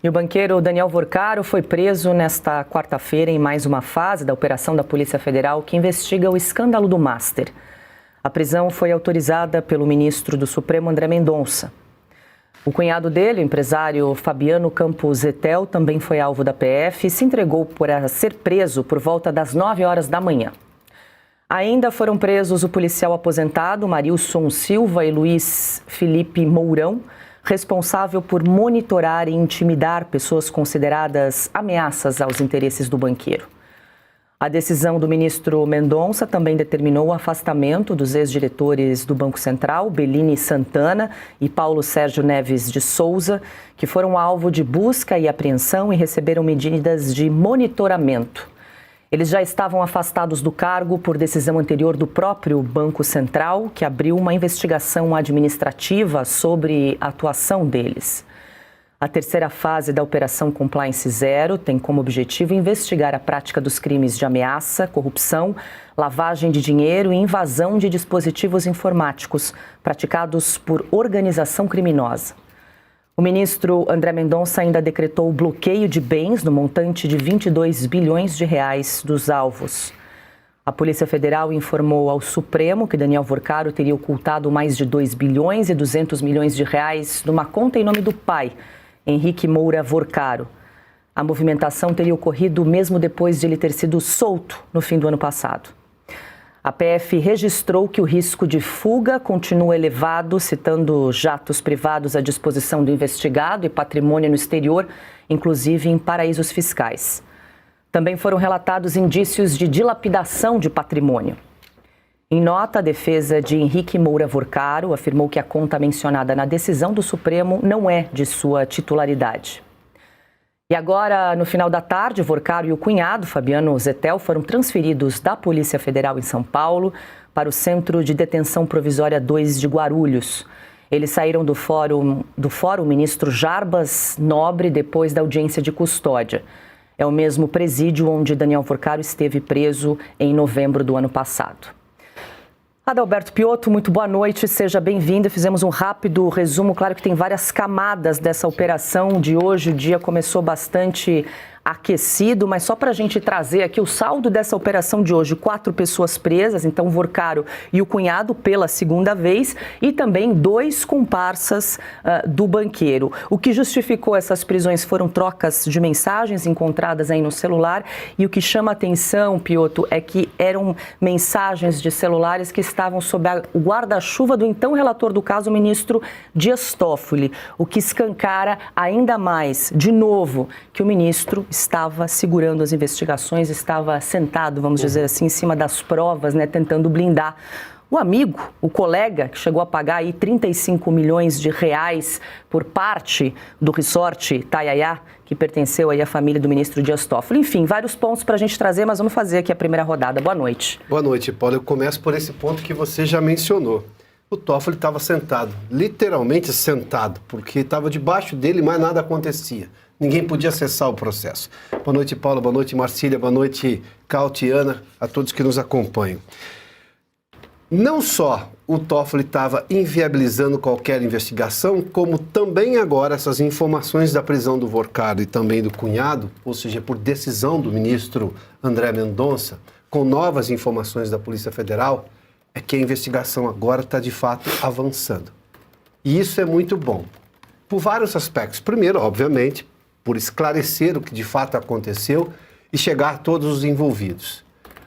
E o banqueiro Daniel Vorcaro foi preso nesta quarta-feira em mais uma fase da operação da Polícia Federal que investiga o escândalo do Master. A prisão foi autorizada pelo ministro do Supremo, André Mendonça. O cunhado dele, o empresário Fabiano Campos Etel, também foi alvo da PF e se entregou para ser preso por volta das 9 horas da manhã. Ainda foram presos o policial aposentado Marilson Silva e Luiz Felipe Mourão, responsável por monitorar e intimidar pessoas consideradas ameaças aos interesses do banqueiro. A decisão do ministro Mendonça também determinou o afastamento dos ex-diretores do Banco Central, Bellini Santana e Paulo Sérgio Neves de Souza, que foram alvo de busca e apreensão e receberam medidas de monitoramento. Eles já estavam afastados do cargo por decisão anterior do próprio Banco Central, que abriu uma investigação administrativa sobre a atuação deles. A terceira fase da Operação Compliance Zero tem como objetivo investigar a prática dos crimes de ameaça, corrupção, lavagem de dinheiro e invasão de dispositivos informáticos praticados por organização criminosa. O ministro André Mendonça ainda decretou o bloqueio de bens no montante de 22 bilhões de reais dos alvos. A Polícia Federal informou ao Supremo que Daniel Vorcaro teria ocultado mais de 2 bilhões e 200 milhões de reais numa conta em nome do pai, Henrique Moura Vorcaro. A movimentação teria ocorrido mesmo depois de ele ter sido solto no fim do ano passado. A PF registrou que o risco de fuga continua elevado, citando jatos privados à disposição do investigado e patrimônio no exterior, inclusive em paraísos fiscais. Também foram relatados indícios de dilapidação de patrimônio. Em nota, a defesa de Henrique Moura Vorcaro afirmou que a conta mencionada na decisão do Supremo não é de sua titularidade. E agora, no final da tarde, Vorcaro e o cunhado, Fabiano Etel, foram transferidos da Polícia Federal em São Paulo para o Centro de Detenção Provisória 2 de Guarulhos. Eles saíram do fórum ministro Jarbas Nobre depois da audiência de custódia. É o mesmo presídio onde Daniel Vorcaro esteve preso em novembro do ano passado. Adalberto Piotto, muito boa noite, seja bem-vindo. Fizemos um rápido resumo, claro que tem várias camadas dessa operação de hoje. O dia começou bastante aquecido, mas só para a gente trazer aqui o saldo dessa operação de hoje: 4 pessoas presas, então Vorcaro e o cunhado pela segunda vez, e também 2 comparsas do banqueiro. O que justificou essas prisões foram trocas de mensagens encontradas aí no celular, e o que chama atenção, Piotto, é que eram mensagens de celulares que estavam sob o guarda-chuva do então relator do caso, o ministro Dias Toffoli, o que escancara ainda mais, de novo, que o ministro estava segurando as investigações, estava sentado, vamos dizer assim, em cima das provas, né, tentando blindar o amigo, o colega, que chegou a pagar aí 35 milhões de reais por parte do resort Itaiaia, que pertenceu aí à família do ministro Dias Toffoli. Enfim, vários pontos para a gente trazer, mas vamos fazer aqui a primeira rodada. Boa noite. Boa noite, Paulo. Eu começo por esse ponto que você já mencionou. O Toffoli estava sentado, literalmente sentado, porque estava debaixo dele, mas nada acontecia. Ninguém podia acessar o processo. Boa noite, Paulo. Boa noite, Marcília. Boa noite, Cautiana, a todos que nos acompanham. Não só o Toffoli estava inviabilizando qualquer investigação, como também agora essas informações da prisão do Vorcaro e também do cunhado, ou seja, por decisão do ministro André Mendonça, com novas informações da Polícia Federal, é que a investigação agora está de fato avançando. E isso é muito bom, por vários aspectos. Primeiro, obviamente, por esclarecer o que de fato aconteceu e chegar a todos os envolvidos.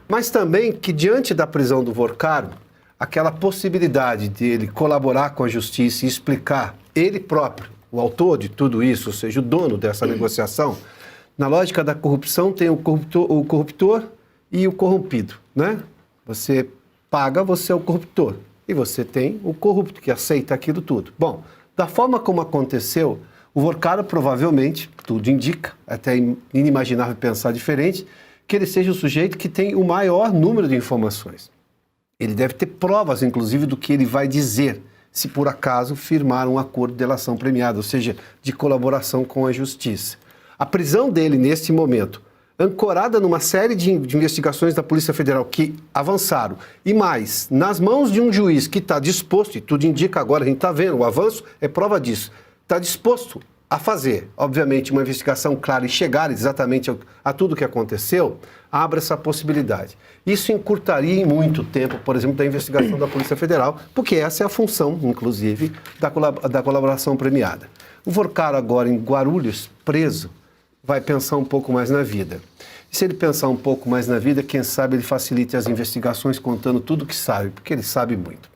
Mas também que, diante da prisão do Vorcaro, aquela possibilidade de ele colaborar com a justiça e explicar ele próprio, o autor de tudo isso, ou seja, o dono dessa negociação, na lógica da corrupção tem o corruptor e o corrompido, né? Você paga, você é o corruptor, e você tem o corrupto que aceita aquilo tudo. Bom, da forma como aconteceu, o Vorcaro provavelmente, tudo indica, até inimaginável pensar diferente, que ele seja o sujeito que tem o maior número de informações. Ele deve ter provas, inclusive, do que ele vai dizer, se por acaso firmar um acordo de delação premiada, ou seja, de colaboração com a justiça. A prisão dele, neste momento, ancorada numa série de investigações da Polícia Federal que avançaram, e mais, nas mãos de um juiz que está disposto, e tudo indica agora, a gente está vendo, o avanço é prova disso, está disposto a fazer, obviamente, uma investigação clara e chegar exatamente a tudo o que aconteceu, abre essa possibilidade. Isso encurtaria em muito tempo, por exemplo, da investigação da Polícia Federal, porque essa é a função, inclusive, da colaboração premiada. O Vorcaro agora em Guarulhos, preso, vai pensar um pouco mais na vida. E se ele pensar um pouco mais na vida, quem sabe ele facilite as investigações contando tudo que sabe, porque ele sabe muito.